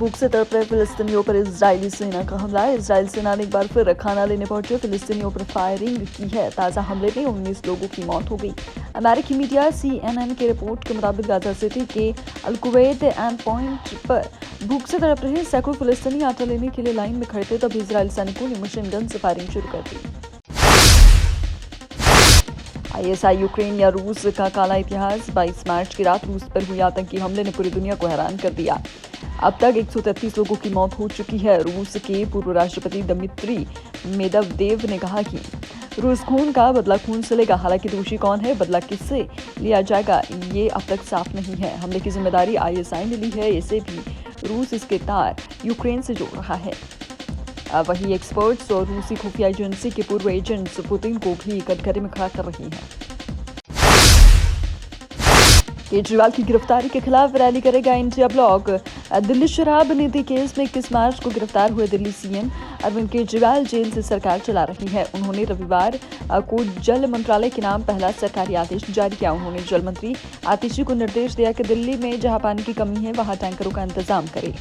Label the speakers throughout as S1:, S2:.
S1: भूख से तड़प रहे फिलिस्तीनियों पर इजरायली सेना का हमला। इजरायल सेना ने एक बार फिर खाना लेने पहुंचे फिलिस्तीनियों पर फायरिंग की है। ताज़ा हमले में 19 लोगों की मौत हो गई। अमेरिकी मीडिया CNN की रिपोर्ट के मुताबिक गाजा सिटी के अल-कुवैत एंड पॉइंट पर भूख से तड़प रहे सैकड़ों फिलिस्तीनी आटा लेने के लिए लाइन में खड़े थे, तभी इजरायल सैनिकों ने मशीन गन से फायरिंग शुरू कर दी। ISI यूक्रेन या रूस का काला इतिहास। 22 मार्च की रात रूस पर हुए आतंकी हमले ने पूरी दुनिया को हैरान कर दिया। अब तक 133 लोगों की मौत हो चुकी है। रूस के पूर्व राष्ट्रपति दमित्री मेदवेदेव ने कहा कि रूस खून का बदला खून से लेगा। हालांकि दोषी कौन है, बदला किससे लिया जाएगा, ये अब तक साफ नहीं है। हमले की जिम्मेदारी ISI ने ली है। इसे भी रूस इसके तार यूक्रेन से जोड़ रहा है। वही एक्सपर्ट्स और रूसी खुफिया एजेंसी के पूर्व एजेंट्स पुतिन को भी कटघरे में खड़ा कर रही हैं। केजरीवाल की गिरफ्तारी के खिलाफ रैली करेगा इंडिया ब्लॉक। दिल्ली शराब नीति केस में 21 मार्च को गिरफ्तार हुए दिल्ली CM अरविंद केजरीवाल जेल से सरकार चला रही है। उन्होंने रविवार को जल मंत्रालय के नाम पहला सरकारी आदेश जारी किया। उन्होंने जल मंत्री आतिशी को निर्देश दिया कि दिल्ली में जहां पानी की कमी है वहां टैंकरों का इंतजाम करें।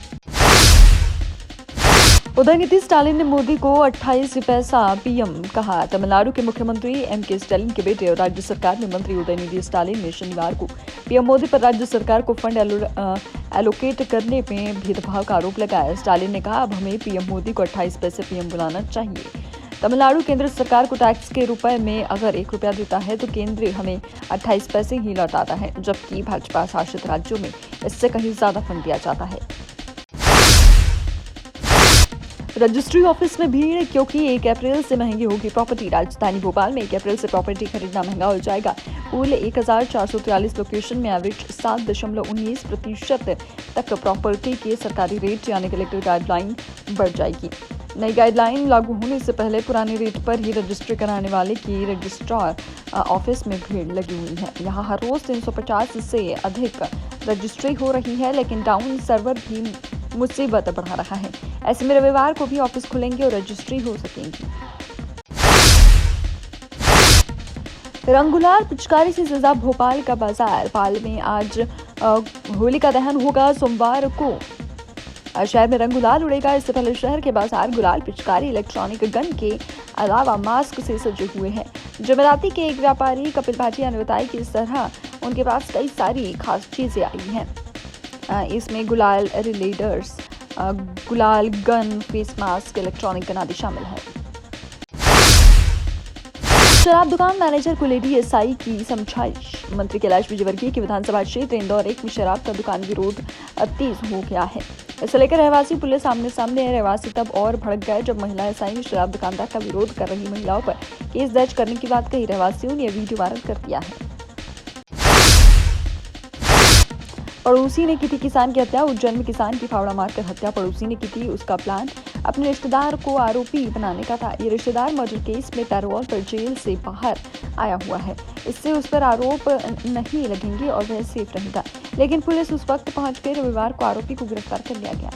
S1: उदयनिधि स्टालिन ने मोदी को 28 पैसा PM कहा। तमिलनाडु के मुख्यमंत्री MK स्टालिन के बेटे और राज्य सरकार में मंत्री उदयनिधि स्टालिन ने शनिवार को PM मोदी पर राज्य सरकार को फंड एलोकेट करने में भेदभाव का आरोप लगाया। स्टालिन ने कहा, अब हमें PM मोदी को 28 पैसे PM बुलाना चाहिए। तमिलनाडु केंद्र सरकार को टैक्स के रुपए में अगर 1 रुपया देता है तो केंद्र हमें 28 पैसे ही लौटाता है, जबकि भाजपा शासित राज्यों में इससे कहीं ज्यादा फंड दिया जाता है। रजिस्ट्री ऑफिस में भीड़, क्योंकि 1 अप्रैल से महंगी होगी प्रॉपर्टी। राजधानी भोपाल में 1 अप्रैल से प्रॉपर्टी खरीदना महंगा हो जाएगा। कुल 1443 लोकेशन में एवरेज 7.19% तक प्रॉपर्टी के सरकारी रेट यानी कलेक्टर गाइडलाइन बढ़ जाएगी। नई गाइडलाइन लागू होने से पहले पुराने रेट पर ही रजिस्ट्री कराने वाले की रजिस्ट्रार ऑफिस में भीड़ लगी हुई है। यहाँ हर रोज 350 से अधिक रजिस्ट्री हो रही है, लेकिन डाउन सर्वर भी मुसीबत बढ़ा रहा है। ऐसे में रविवार को भी ऑफिस खुलेंगे और रजिस्ट्री हो सकेंगी। रंगुलाल पिचकारी से सजा भोपाल का बाजार। पाल में आज होलिका दहन होगा। सोमवार को शहर में रंग गुलाल उड़ेगा। इससे पहले शहर के बाजार गुलाल, पिचकारी, इलेक्ट्रॉनिक गन के अलावा मास्क से सजे हुए हैं। जमेराती के एक व्यापारी कपिल भाटिया ने बताया कि इस तरह उनके पास कई सारी खास चीजें आई हैं। इसमें गुलाल रिलेडर्स, गुलाल gun, face mask, electronic gun आदि शामिल है। शराब दुकान मैनेजर को लेडी SI की समझाइश। मंत्री कैलाश विजयवर्गीय के विधानसभा क्षेत्र इंदौर 1 में शराब का दुकान विरोध तेज हो गया है। इसे लेकर रहवासी पुलिस आमने सामने है। रहवासी तब और भड़क गए जब महिला SI ने शराब दुकानदार का विरोध कर रही महिलाओं पर केस दर्ज करने की बात कही। रहवासियों ने यह वीडियो वायरल कर दिया है। पड़ोसी ने की थी किसान की हत्या। उज्जैन में किसान की फावड़ा मारकर हत्या पड़ोसी ने की थी। उसका प्लान अपने रिश्तेदार को आरोपी बनाने का था। ये रिश्तेदार मर्डर केस में पैरोल पर जेल से बाहर आया हुआ है। इससे उस पर आरोप नहीं लगेंगे और वह सेफ रहेगा। लेकिन पुलिस उस वक्त पहुंच गई। रविवार को आरोपी को गिरफ्तार कर लिया गया।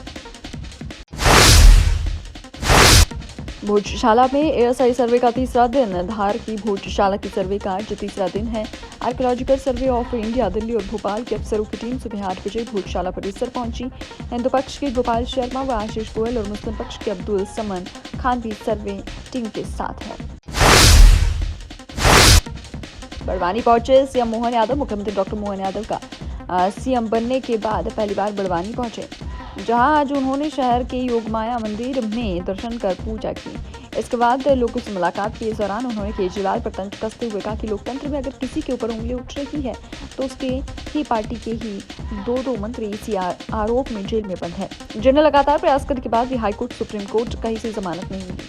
S1: भोजशाला में ASI सर्वे का तीसरा दिन। धार की भोजशाला की सर्वे का आज तीसरा दिन है। Archaeological survey of India Delhi और भोपाल के अफसरों की टीम सुबह 8 बजे भोजशाला परिसर पहुंची। हिंदू पक्ष के गोपाल शर्मा व आशीष गोयल और मुस्लिम पक्ष के अब्दुल समन खान भी सर्वे टीम के साथ है। बड़वानी पहुंचे CM मोहन यादव। मुख्यमंत्री डॉक्टर मोहन यादव का CM बनने के बाद पहली बार बड़वानी पहुंचे, जहां आज उन्होंने शहर के योगमाया मंदिर में दर्शन कर पूजा की। इसके बाद लोगों से मुलाकात की। इस दौरान उन्होंने केजरीवाल पर तंज कसते हुए कहा कि लोकतंत्र में अगर किसी के ऊपर उंगली उठ रही है तो उसके ही पार्टी के ही 2 मंत्री इसी आरोप में जेल में बंद हैं, जिन्हें लगातार प्रयास करने के बाद भी हाईकोर्ट, सुप्रीम कोर्ट कहीं से जमानत नहीं मिली।